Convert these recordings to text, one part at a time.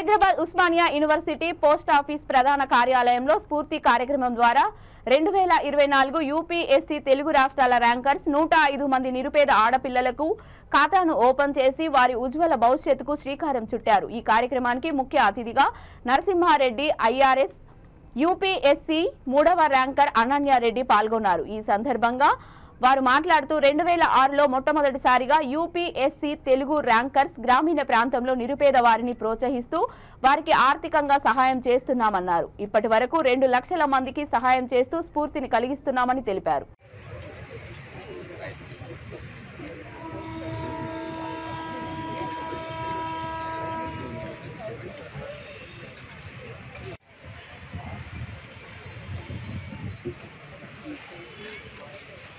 Hyderabad Osmania university post office ప్రధాన కార్యాలయంలో స్ఫూర్తి కార్యక్రమం ద్వారా 2024 యూపీఎస్సీ తెలుగు రాష్ట్రాల ర్యాంకర్స్ 105 మంది నిరుపేద ఆడపిల్లలకు ఖాతాను ఓపెన్ చేసి వారి ఉజ్వల భవిష్యత్తుకు శ్రీకారం చుట్టారు। ఈ కార్యక్రమానికి ముఖ్య అతిథిగా నరసింహారెడ్డి ఐఆర్ఎస్ యూపీఎస్సీ 3వ ర్యాంకర్ అనన్యారెడ్డి పాల్గొన్నారు। ఈ సందర్భంగా వారు మాట్లాడుతూ 2006లో మొట్టమొదటిసారిగా యూపీఎస్సీ తెలుగు ర్యాంకర్స్ గ్రామీణ ప్రాంతంలో నిరుపేద వారిని ప్రోత్సహిస్తూ వారికి ఆర్థికంగా సహాయం చేస్తున్నామన్నారు। ఇప్పటి వరకు 2 లక్షల మందికి సహాయం చేస్తూ స్ఫూర్తిని కలిగిస్తున్నామని తెలిపారు।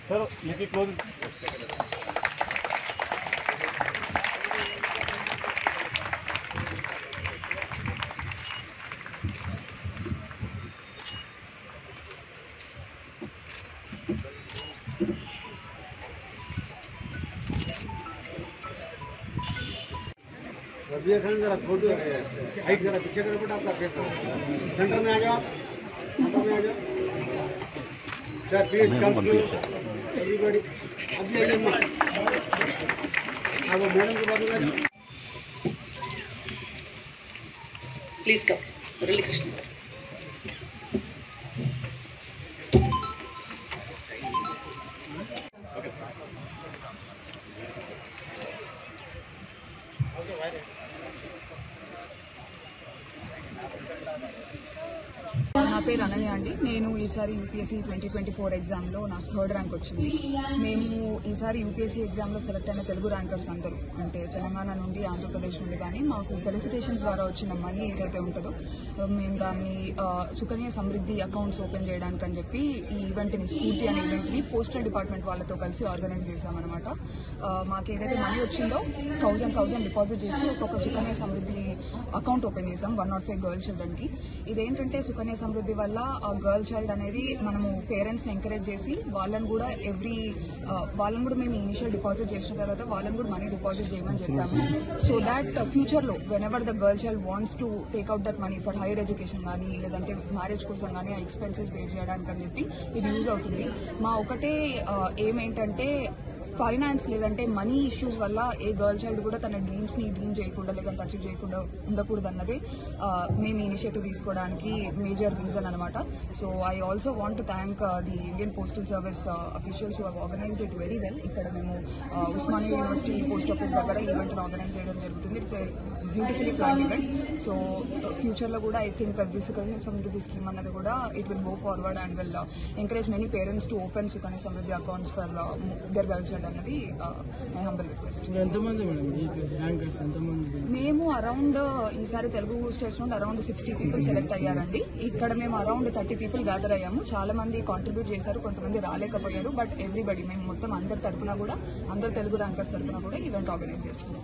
सर ये क्लोज जरा फोटो हाइट जरा पीछे करो बेटा आपका फेस सेंटर में आ जाओ sir please come to everybody अभी आइए मां अब मैडम के बाजू में प्लीज कम मुरली कृष्ण నా పేరు అనన్య అండి। నేను ఈసారి యూపీఎస్సీ 2024 ఎగ్జామ్లో నాకు 3rd ర్యాంక్ వచ్చింది। మేము ఈసారి యూపీఎస్సీ ఎగ్జామ్లో సెలెక్ట్ అయిన తెలుగు ర్యాంకర్స్ అందరూ అంటే తెలంగాణ నుండి ఆంధ్రప్రదేశ్ నుండి కానీ మాకు ఫెలిసిటేషన్స్ ద్వారా వచ్చిన మనీ ఏదైతే ఉంటుందో మేము దాన్ని సుకన్య సమృద్ధి అకౌంట్స్ ఓపెన్ చేయడానికి అని చెప్పి ఈ ఈవెంట్ని స్ఫూర్తి అనే ఈవెంట్ని పోస్టల్ డిపార్ట్మెంట్ వాళ్ళతో కలిసి ఆర్గనైజ్ చేశామన్నమాట। మాకు ఏదైతే మనీ వచ్చిందో 1000 డిపాజిట్ చేసి ఒక్కొక్క సుకన్య సమృద్ధి అకౌంట్ ఓపెన్ చేసాం 105 గర్ల్ చిల్డ్రన్కి। ఇదేంటంటే సుకన్య సమృద్ధి వల్ల ఆ గర్ల్ చైల్డ్ అనేది మనము పేరెంట్స్ ని ఎంకరేజ్ చేసి వాళ్ళని కూడా మేము ఇనిషియల్ డిపాజిట్ చేసిన తర్వాత వాళ్ళని కూడా మనీ డిపాజిట్ చేయమని చెప్పాము। సో దాట్ ఫ్యూచర్ లో when ever the girl child wants to take out that money for higher education కానీ లేదంటే మ్యారేజ్ కోసం కానీ ఆ ఎక్స్పెన్సెస్ పే చేయడానికి అని చెప్పి ఇది యూజ్ అవుతుంది। మా ఒకటే ఏమేంటంటే ఫైనాన్స్ లేదంటే మనీ ఇష్యూస్ వల్ల ఏ గర్ల్ చైల్డ్ కూడా తన డ్రీమ్స్ ని డ్రీమ్ చేయకుండా లేదంటే అచీవ్ చేయకుండా ఉండకూడదు అన్నదే మేము ఇనిషియేటివ్ తీసుకోవడానికి మేజర్ రీజన్ అనమాట। So I also want to thank the Indian postal service officials who have organised it very well. ఇక్కడ మేము ఉస్మానియా యూనివర్సిటీ పోస్ట్ ఆఫీస్ దగ్గర ఈవెంట్ ఆర్గనైజ్ చేయడం జరుగుతుంది। It's beautifully plan event. So future లో కూడా I think the Sukanya Samriddhi scheme అన్నది కూడా it will go forward and will encourage many parents to open Sukanya Samriddhi accounts for their girl child అన్నది my humble request. మేము around ఈసారి Telugu states నుండి around 60 people select అయ్యారండి। ఇక్కడ మేము అరౌండ్ 30 పీపుల్ గ్యాదర్ అయ్యాము। చాలా మంది కాంట్రిబ్యూట్ చేశారు, కొంతమంది రాలేకపోయారు, బట్ ఎవ్రీబడి మేము మొత్తం అందరి తరఫున కూడా అందరు తెలుగు ర్యాంకర్స్ తరఫున కూడా ఈవెంట్ ఆర్గనైజ్ చేస్తున్నాం।